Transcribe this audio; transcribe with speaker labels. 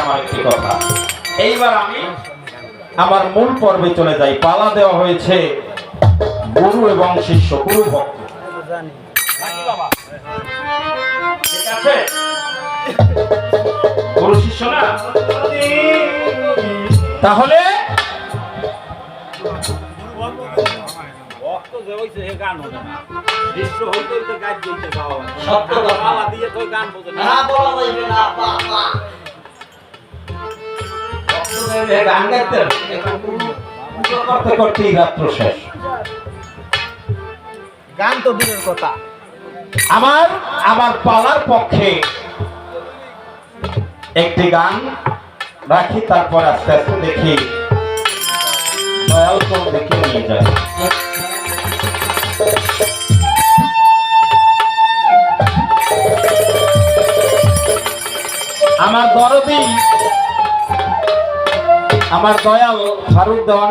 Speaker 1: আমার একটি কথা। এইবার আমি আমার মূল পর্বে চলে যাই। পালা দেওয়া হয়েছে গুরু এবং শিষ্য, গুরু ভক্ত। ঠিক আছে, গুরু শিষ্য না? তাহলে গান গাইতে করতে করতেই রাত্র শেষ।
Speaker 2: গান তো দূরের কথা,
Speaker 1: আমার পালার পক্ষে একটি গান রাখি, তারপর আস্তে আস্তে দেখি দয়াল কোন দিকে নিয়ে যায়। আমার দরদি, আমার দয়াল ফারুক দেওয়ান